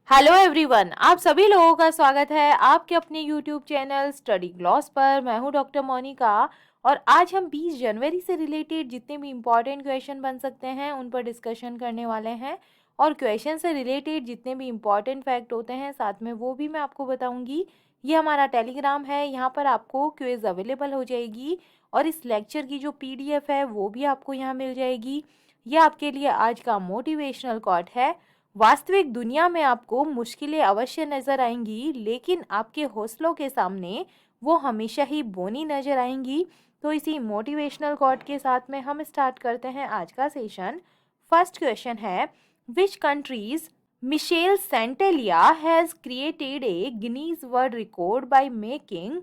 Hello everyone, आप सभी लोगों का स्वागत है आपके अपने यूट्यूब चैनल स्टडी ग्लॉस पर। मैं हूं डॉक्टर मोनिका और आज हम 20 जनवरी से रिलेटेड जितने भी इम्पॉर्टेंट क्वेश्चन बन सकते हैं उन पर डिस्कशन करने वाले हैं। और क्वेश्चन से रिलेटेड जितने भी इम्पॉर्टेंट फैक्ट होते हैं साथ में वो भी मैं आपको बताऊंगी। ये हमारा टेलीग्राम है, यहाँ पर आपको क्विज अवेलेबल हो जाएगी और इस लेक्चर की जो PDF है वो भी आपको यहाँ मिल जाएगी। ये आपके लिए आज का मोटिवेशनल कोट है। वास्तविक दुनिया में आपको मुश्किलें अवश्य नजर आएंगी, लेकिन आपके हौसलों के सामने वो हमेशा ही बोनी नजर आएंगी। तो इसी मोटिवेशनल कोट के साथ में हम स्टार्ट करते हैं आज का सेशन। फर्स्ट क्वेश्चन है, which countries Michelle Santelia has created a Guinness world record by making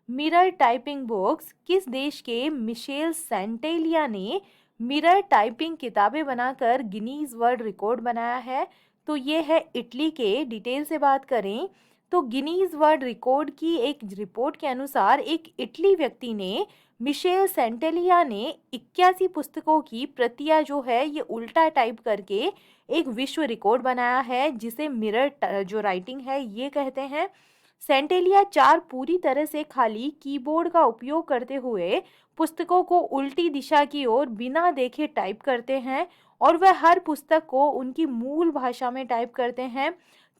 mirror typing books? किस देश के मिशेल सेंटेलिया ने मिरर टाइपिंग किताबें बनाकर गिनीज वर्ल्ड रिकॉर्ड बनाया है? तो ये है इटली के। डिटेल से बात करें तो गिनीज वर्ल्ड रिकॉर्ड की एक रिपोर्ट के अनुसार एक इटली व्यक्ति ने, मिशेल सेंटेलिया ने 81 पुस्तकों की प्रतियां जो है ये उल्टा टाइप करके एक विश्व रिकॉर्ड बनाया है, जिसे मिरर जो राइटिंग है ये कहते हैं। सेंटेलिया 4 पूरी तरह से खाली कीबोर्ड का उपयोग करते हुए पुस्तकों को उल्टी दिशा की ओर बिना देखे टाइप करते हैं और वह हर पुस्तक को उनकी मूल भाषा में टाइप करते हैं,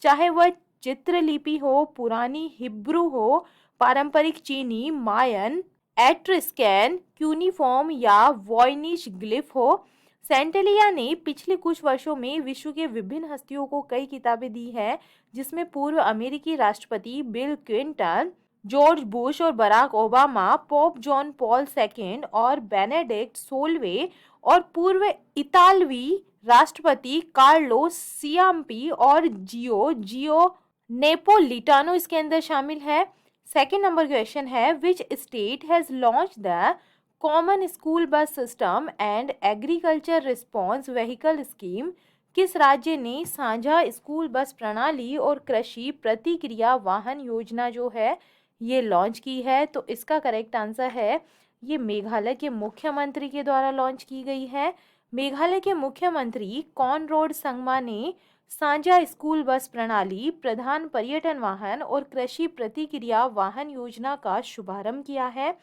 चाहे वह चित्रलिपि हो, पुरानी हिब्रू हो, पारंपरिक चीनी, मायन, एट्रिस्कैन, क्यूनिफॉर्म या वॉयनिश ग्लिफ हो। सेंटेलिया ने पिछले कुछ वर्षों में विश्व के विभिन्न हस्तियों को कई किताबें दी है, जिसमें पूर्व अमेरिकी राष्ट्रपति बिल क्लिंटन, जॉर्ज बुश और Barack Obama, Pope John Paul second और बेनेडिक्ट 16वें और पूर्व इतालवी राष्ट्रपति कार्लो सियाम्पी और जियो जियो नेपोलिटानो इसके अंदर शामिल है। सेकेंड नंबर क्वेश्चन है, which state has launch the common school bus system and agriculture response vehicle scheme? किस राज्य ने साझा स्कूल बस प्रणाली और कृषि प्रतिक्रिया वाहन योजना जो है ये लॉन्च की है? तो इसका करेक्ट आंसर है ये मेघालय के मुख्यमंत्री के द्वारा लॉन्च की गई है। मेघालय के मुख्यमंत्री कॉनराड संगमा ने साझा स्कूल बस प्रणाली, प्रधान पर्यटन वाहन और कृषि प्रतिक्रिया वाहन योजना का शुभारंभ किया है।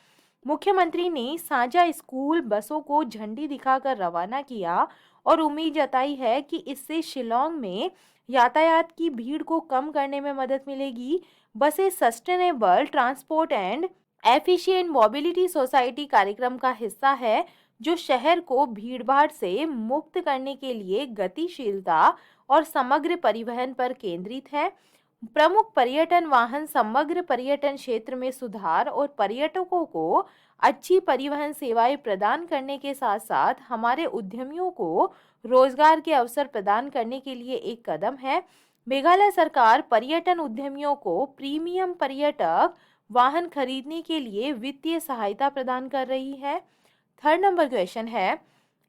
मुख्यमंत्री ने साझा स्कूल बसों को झंडी दिखाकर रवाना किया और उम्मीद जताई है कि इससे शिलोंग में यातायात की भीड़ को कम करने में मदद मिलेगी। बसें sustainable transport and efficient mobility society कार्यक्रम का हिस्सा है, जो शहर को भीड़भाड़ से मुक्त करने के लिए गतिशीलता और समग्र परिवहन पर केंद्रित है। प्रमुख पर्यटन वाहन समग्र पर्यटन क्षेत्र में सुधार और पर्यटकों को अच्छी परिवहन सेवाएं प्रदान करने के साथ साथ हमारे उद्यमियों को रोजगार के अवसर प्रदान करने के लिए एक कदम है। मेघालय सरकार पर्यटन उद्यमियों को प्रीमियम पर्यटक वाहन खरीदने के लिए वित्तीय सहायता प्रदान कर रही है। थर्ड नंबर क्वेश्चन है,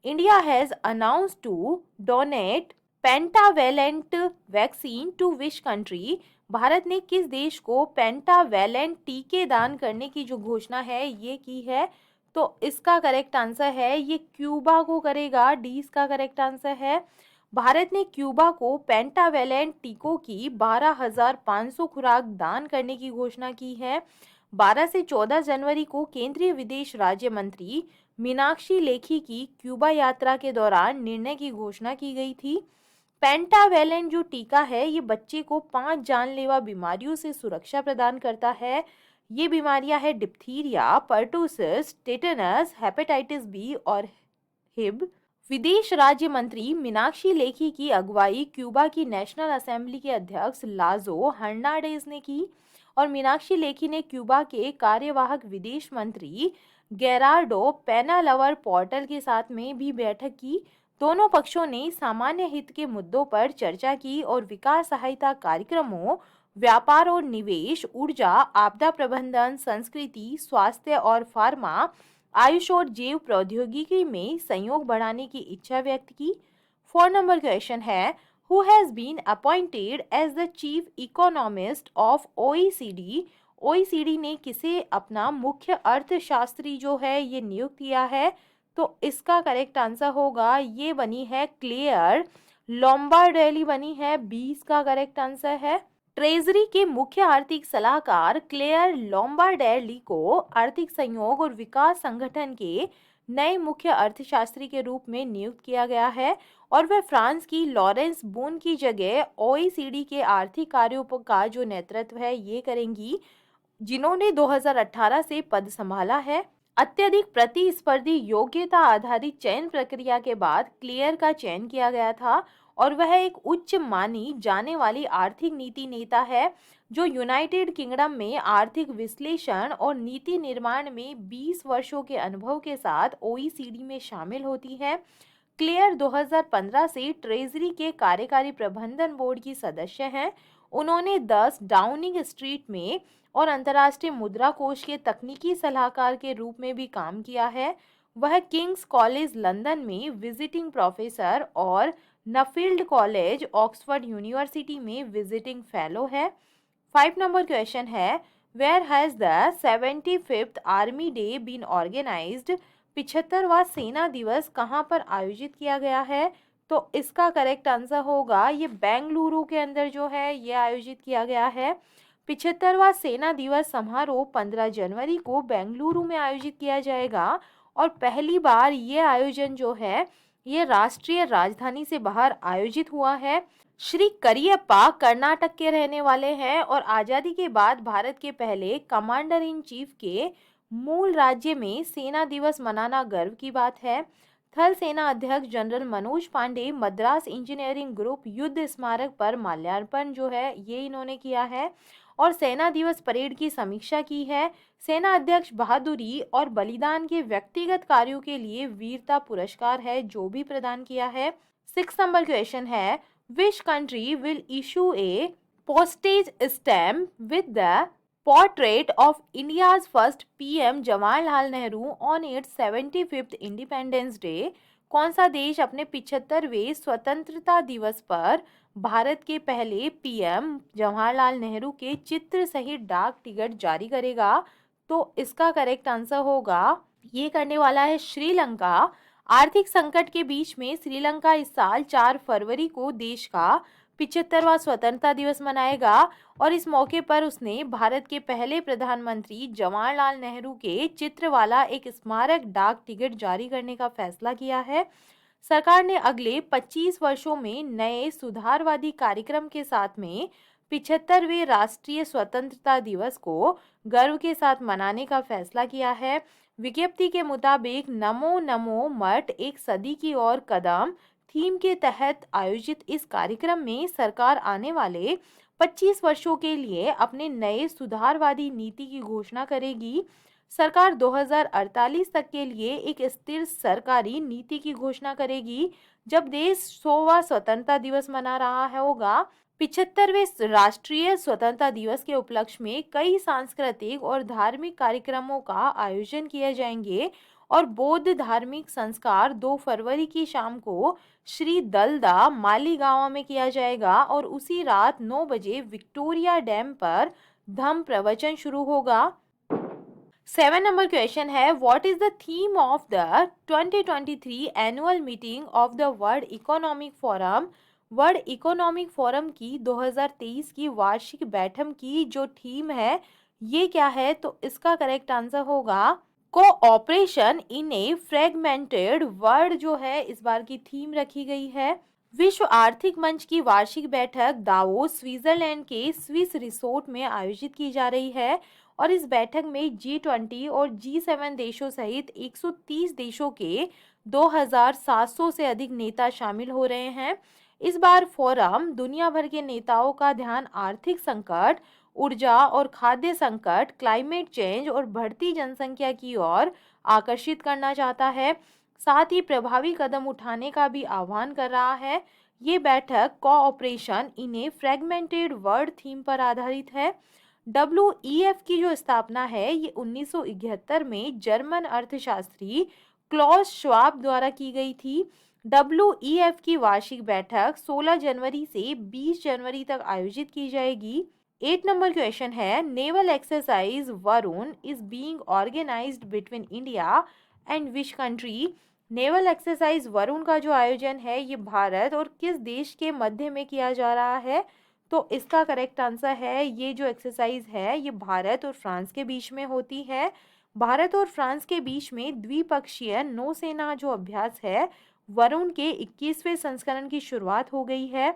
India has announce to donate pentavalent vaccine to which country? Bharat ने किस देश को पेंटावेलेंट टीके दान करने की जो घोषणा है ये की है? तो इसका करेक्ट आंसर है ये क्यूबा को करेगा। डी इसका करेक्ट आंसर है। भारत ने क्यूबा को पेंटावेलेंट टीकों की 12,500 खुराक दान करने की घोषणा की है। 12 से 14 जनवरी को केंद्रीय विदेश राज्य मंत्री मीनाक्षी लेखी की क्यूबा यात्रा के दौरान निर्णय की घोषणा की गई थी। पेंटावेलेंट जो टीका है ये बच्चे को 5 जानलेवा बीमारियों से सुरक्षा प्रदान करता है। ये बीमारियां हैं diphtheria, pertussis, tetanus, hepatitis B और हिब। विदेश राज्य मंत्री मीनाक्षी लेखी की अगुवाई क्यूबा की नेशनल असेंबली के अध्यक्ष लाजो हर्नांडेज ने की और मीनाक्षी लेखी ने क्यूबा के कार्यवाहक विदेश मंत्री गेरार्डो पेनालवर पोर्टल के साथ में भी बैठक की। दोनों पक्षों ने सामान्य हित के मुद्दों पर चर्चा की और विकास सहायता कार्यक्रमों, व्यापार और निवेश, ऊर्जा, आपदा प्रबंधन, संस्कृति, स्वास्थ्य और फार्मा, आयुष और जैव प्रौद्योगिकी में सहयोग बढ़ाने की इच्छा व्यक्त की। 4 नंबर क्वेश्चन है, who has been appointed as the chief economist of OECD? OECD ने किसे अपना मुख्य अर्थशास्त्री जो है ये नियुक्त किया है? तो इसका करेक्ट आंसर होगा ये बनी है क्लेयर लोम्बार्ड रैली बनी है, 20 का करेक्ट आंसर है। ट्रेजरी के मुख्य आर्थिक सलाहकार क्लेयर लोम्बार्डेली को आर्थिक सहयोग और विकास संगठन के नए मुख्य अर्थशास्त्री के रूप में नियुक्त किया गया है और वह फ्रांस की लॉरेंस बून की जगह ओईसीडी के आर्थिक कार्यों का जो नेतृत्व है ये करेंगी, जिन्होंने 2018 से पद संभाला है। अत्यधिक प्रतिस्पर्धी योग्यता आधारित चयन प्रक्रिया के बाद क्लियर का चयन किया गया था और वह एक उच्च मानी जाने वाली आर्थिक नीति नेता है जो यूनाइटेड किंगडम में आर्थिक विश्लेषण और नीति निर्माण में 20 वर्षों के अनुभव के साथ ओईसीडी में शामिल होती है। क्लेयर 2015 से ट्रेजरी के कार्यकारी प्रबंधन बोर्ड की सदस्य हैं। उन्होंने 10 डाउनिंग स्ट्रीट में और अंतर्राष्ट्रीय मुद्रा कोष के तकनीकी सलाहकार के रूप में भी काम किया है। वह किंग्स कॉलेज लंदन में विजिटिंग प्रोफेसर और नफील्ड कॉलेज ऑक्सफोर्ड यूनिवर्सिटी में विजिटिंग फेलो है। 5 नंबर क्वेश्चन है, where has the 75th army day been organised? 75वां सेना दिवस कहाँ पर आयोजित किया गया है? तो इसका करेक्ट आंसर होगा ये बेंगलुरु के अंदर जो है ये आयोजित किया गया है। 75वां सेना दिवस समारोह 15 जनवरी को बेंगलुरु में आयोजित किया जाएगा और पहली बार ये आयोजन जो है ये राष्ट्रीय राजधानी से बाहर आयोजित हुआ है। श्री करियप्पा कर्नाटक के रहने वाले हैं और आज़ादी के बाद भारत के पहले कमांडर इन चीफ के मूल राज्य में सेना दिवस मनाना गर्व की बात है। थल सेना अध्यक्ष general Manoj Pande Madras engineering group युद्ध स्मारक पर माल्यार्पण जो है ये इन्होंने किया है और सेना दिवस परेड की समीक्षा की है। सेना अध्यक्ष बहादुरी और बलिदान के व्यक्तिगत कार्यों के लिए वीरता पुरस्कार है जो भी प्रदान किया है। 6 नंबर क्वेश्चन है, which country will issue A postage stamp with the portrait of India's first PM Jawaharlal Nehru on its 75th Independence Day? कौन सा देश अपने 75वें स्वतंत्रता दिवस पर भारत के पहले पीएम जवाहरलाल नेहरू के चित्र सहित डाक टिकट जारी करेगा? तो इसका करेक्ट आंसर होगा ये करने वाला है श्रीलंका। आर्थिक संकट के बीच में श्रीलंका इस साल 4 फरवरी को देश का 75वां स्वतंत्रता दिवस मनाएगा और इस मौके पर उसने भारत के पहले प्रधानमंत्री जवाहरलाल नेहरू के चित्र वाला एक स्मारक डाक टिकट जारी करने का फैसला किया है। सरकार ने अगले 25 वर्षों में नए सुधारवादी कार्यक्रम के साथ में 75वें राष्ट्रीय स्वतंत्रता दिवस को गर्व के साथ मनाने का फैसला किया है। विज्ञप्ति के मुताबिक नमो नमो मठ एक सदी की ओर कदम थीम के तहत आयोजित इस कार्यक्रम में सरकार आने वाले 25 वर्षों के लिए अपने नए सुधारवादी नीति की घोषणा करेगी। सरकार 2048 तक के लिए एक स्थिर सरकारी नीति की घोषणा करेगी। जब देश 100वां स्वतंत्रता दिवस मना रहा होगा, 75वें राष्ट्रीय स्वतंत्रता दिवस के उपलक्ष्य में कई सांस्कृतिक और धार्मिक कार्यक्रमों का आयोजन किए जाएंगे और बौद्ध धार्मिक संस्कार 2 फरवरी की शाम को श्री दलदा मालीगांव में किया जाएगा और उसी रात 9 बजे विक्टोरिया डैम पर धम्म प्रवचन शुरू होगा। 7 नंबर क्वेश्चन है, what is the theme of the 2023 annual meeting of the world economic forum? World economic forum की 2023 की वार्षिक बैठक की जो थीम है ये क्या है? तो इसका करेक्ट आंसर होगा cooperation in a fragmented world जो है इस बार की थीम रखी गई है। विश्व आर्थिक मंच की वार्षिक बैठक दावोस स्विट्जरलैंड के स्विस रिसोर्ट में आयोजित की जा रही है और इस बैठक में G20 और G7 देशों सहित 130 देशों के 2700 से अधिक नेता शामिल हो रहे हैं। इस बार फोरम दुनिया भर के नेताओं का ध्यान आर्थिक संकट, ऊर्जा और खाद्य संकट, क्लाइमेट चेंज और बढ़ती जनसंख्या की ओर आकर्षित करना चाहता है। साथ ही प्रभावी कदम उठाने का भी आह्वान कर रहा है। ये बैठक cooperation in a fragmented world theme पर आधारित है। WEF की जो स्थापना है ये 1971 में जर्मन अर्थशास्त्री क्लॉस श्वाब द्वारा की गई थी। WEF की वार्षिक बैठक 16 जनवरी से 20 जनवरी तक आयोजित की जाएगी। 8 नंबर क्वेश्चन है, naval exercise Varun is being organised between India and which country? Naval exercise Varun का जो आयोजन है ये भारत और किस देश के मध्य में किया जा रहा है? तो इसका करेक्ट आंसर है ये जो एक्सरसाइज है ये भारत और फ्रांस के बीच में होती है। भारत और फ्रांस के बीच में द्विपक्षीय नौसेना जो अभ्यास है वरुण के 21वें संस्करण की शुरुआत हो गई है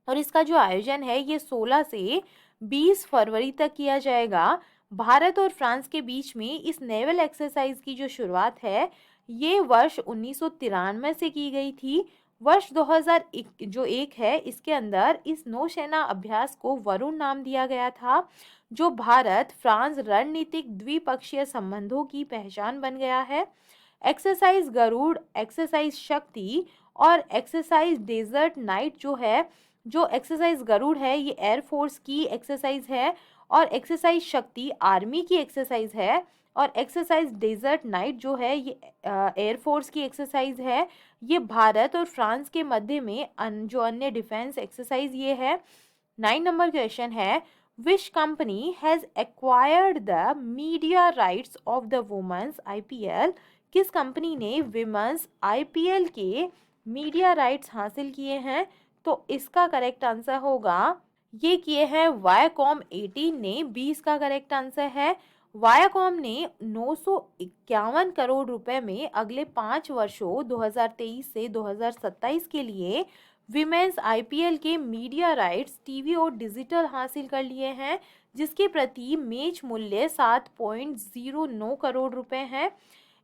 और इसका जो आयोजन है ये 16 से 20 फरवरी तक किया जाएगा। भारत और फ्रांस के बीच में इस नेवल एक्सरसाइज की जो शुरुआत है ये वर्ष 1993 से की गई थी। वर्ष 2001 जो एक है इसके अंदर इस नौसेना अभ्यास को वरुण नाम दिया गया था, जो भारत फ्रांस रणनीतिक द्विपक्षीय संबंधों की पहचान बन गया है। एक्सरसाइज गरुड़, एक्सरसाइज शक्ति और एक्सरसाइज डेजर्ट नाइट जो है, जो एक्सरसाइज गरुड़ है ये एयरफोर्स की एक्सरसाइज है और एक्सरसाइज शक्ति आर्मी की एक्सरसाइज है और एक्सरसाइज डेजर्ट नाइट जो है ये एयरफोर्स की एक्सरसाइज है। ये भारत और फ्रांस के मध्य में जो अन्य डिफेंस एक्सरसाइज ये है। 9 नंबर क्वेश्चन है, which company has acquired the media rights of the women's IPL? किस कंपनी ने विमेंस आईपीएल के मीडिया राइट्स हासिल किए हैं? तो इसका करेक्ट आंसर होगा ये किए हैं वायाकॉम 18 ने। 20 का करेक्ट आंसर है। वायाकॉम ने 951 करोड़ रुपए में अगले 5 वर्षों 2023 से 2027 के लिए विमेंस आईपीएल के मीडिया राइट्स टीवी और डिजिटल हासिल कर लिए हैं, जिसके प्रति मैच मूल्य 7.09 करोड़ रुपए है।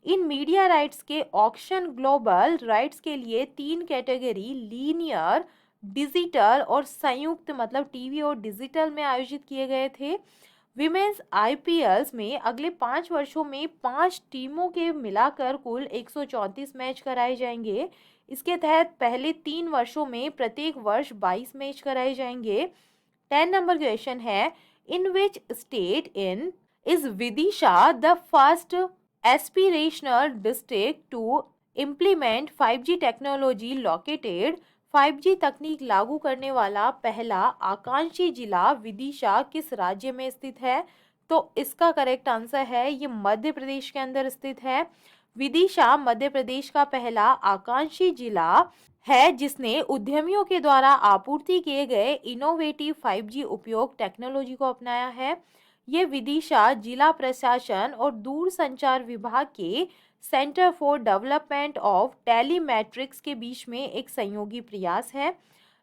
इन मीडिया राइट्स के ऑक्शन ग्लोबल राइट्स के लिए 3 कैटेगरी लीनियर, डिजिटल और संयुक्त मतलब टीवी और डिजिटल में आयोजित किए गए थे। विमेंस आईपीएल्स में अगले 5 वर्षों में 5 टीमों के मिलाकर कुल 134 मैच कराए जाएंगे। इसके तहत पहले 3 वर्षों में प्रत्येक वर्ष 22 मैच कराए जाएंगे। 10 नंबर क्वेश्चन है, in which state in is Vidisha the first aspirational district to implement 5G technology located? 5G तकनीक लागू करने वाला पहला आकांक्षी जिला विदिशा किस राज्य में स्थित है? तो इसका करेक्ट आंसर है ये मध्य प्रदेश के अंदर स्थित है। विदिशा मध्य प्रदेश का पहला आकांक्षी जिला है जिसने उद्यमियों के द्वारा आपूर्ति किए गए इनोवेटिव 5G उपयोग टेक्नोलॉजी को अपनाया है। ये विदिशा जिला प्रशासन और दूरसंचार विभाग के सेंटर फॉर डेवलपमेंट ऑफ टेलीमेट्रिक्स के बीच में एक सहयोगी प्रयास है।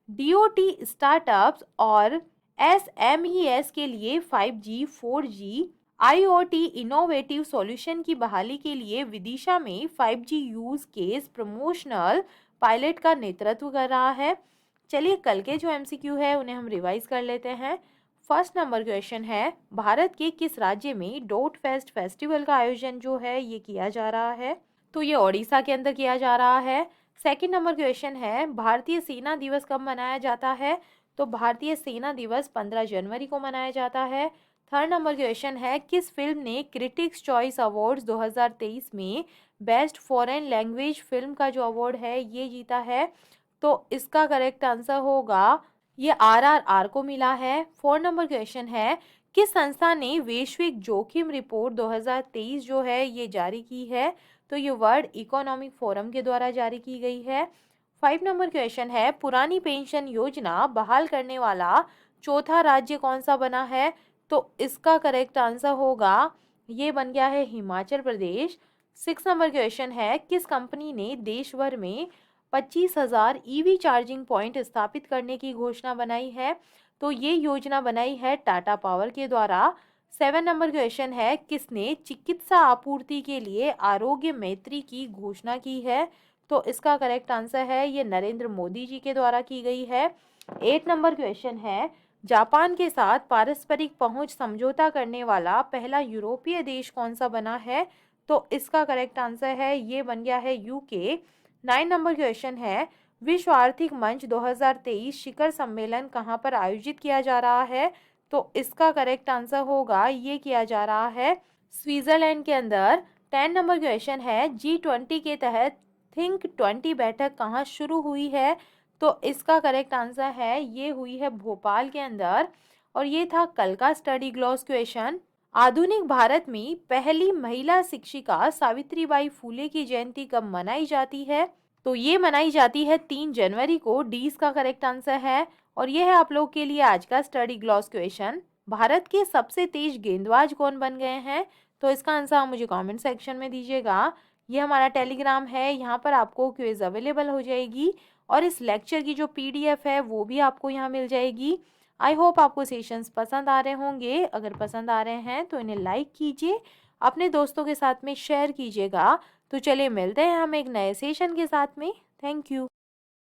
डीओटी स्टार्टअप्स और एसएमईएस के लिए 5G, 4G, IoT innovative solution की बहाली के लिए विदिशा में 5G use case promotional pilot का नेतृत्व कर रहा है। चलिए कल के जो एमसीक्यू है उन्हें हम रिवाइज कर लेते हैं। फर्स्ट नंबर क्वेश्चन है, भारत के किस राज्य में डॉट फेस्ट फेस्टिवल का आयोजन जो है ये किया जा रहा है? तो ये ओडिशा के अंदर किया जा रहा है। सेकंड नंबर क्वेश्चन है, भारतीय सेना दिवस कब मनाया जाता है? तो भारतीय सेना दिवस 15 जनवरी को मनाया जाता है। थर्ड नंबर क्वेश्चन है, किस फिल्म ने क्रिटिक्स चॉइस अवार्ड्स 2023 में बेस्ट फॉरेन लैंग्वेज फिल्म का जो अवार्ड है ये जीता है? तो इसका करेक्ट आंसर होगा ये आरआरआर को मिला है। 4 नंबर क्वेश्चन है, किस संस्था ने वैश्विक जोखिम रिपोर्ट 2023 जो है ये जारी की है? तो ये वर्ल्ड इकोनॉमिक फोरम के द्वारा जारी की गई है। 5 नंबर क्वेश्चन है, पुरानी पेंशन योजना बहाल करने वाला चौथा राज्य कौन सा बना है? तो इसका करेक्ट आंसर होगा ये बन गया है हिमाचल प्रदेश। 6 नंबर क्वेश्चन है, किस कंपनी ने देश भर में 25,000 ईवी चार्जिंग पॉइंट स्थापित करने की घोषणा बनाई है? तो ये योजना बनाई है टाटा पावर के द्वारा। 7 नंबर क्वेश्चन है, किसने चिकित्सा आपूर्ति के लिए आरोग्य मैत्री की घोषणा की है? तो इसका करेक्ट आंसर है ये नरेंद्र मोदी जी के द्वारा की गई है। 8 नंबर क्वेश्चन है, जापान के साथ पारस्परिक पहुंच समझौता करने वाला पहला यूरोपीय देश कौन सा बना है? तो इसका करेक्ट आंसर है ये बन गया है यूके। 9 नंबर क्वेश्चन है, विश्व आर्थिक मंच 2023 शिखर सम्मेलन कहाँ पर आयोजित किया जा रहा है? तो इसका करेक्ट आंसर होगा ये किया जा रहा है स्विट्जरलैंड के अंदर। 10 नंबर क्वेश्चन है, G20 के तहत थिंक 20 बैठक कहाँ शुरू हुई है? तो इसका करेक्ट आंसर है ये हुई है भोपाल के अंदर। और ये था कल का स्टडी ग्लॉस क्वेश्चन। आधुनिक भारत में पहली महिला शिक्षिका सावित्रीबाई फूले की जयंती कब मनाई जाती है? तो ये मनाई जाती है 3 जनवरी को। डी इसका करेक्ट आंसर है। और ये है आप लोग के लिए आज का स्टडी ग्लॉस क्वेश्चन। भारत के सबसे तेज गेंदबाज कौन बन गए हैं? तो इसका आंसर आप मुझे कमेंट सेक्शन में दीजिएगा। ये हमारा टेलीग्राम है, यहाँ पर आपको क्विज अवेलेबल हो जाएगी और इस लेक्चर की जो पीडीएफ है वो भी आपको यहाँ मिल जाएगी। आई होप आपको सेशंस पसंद आ रहे होंगे। अगर पसंद आ रहे हैं तो इन्हें लाइक कीजिए, अपने दोस्तों के साथ में शेयर कीजिएगा। तो चलिए मिलते हैं हम एक नए सेशन के साथ में। Thank you.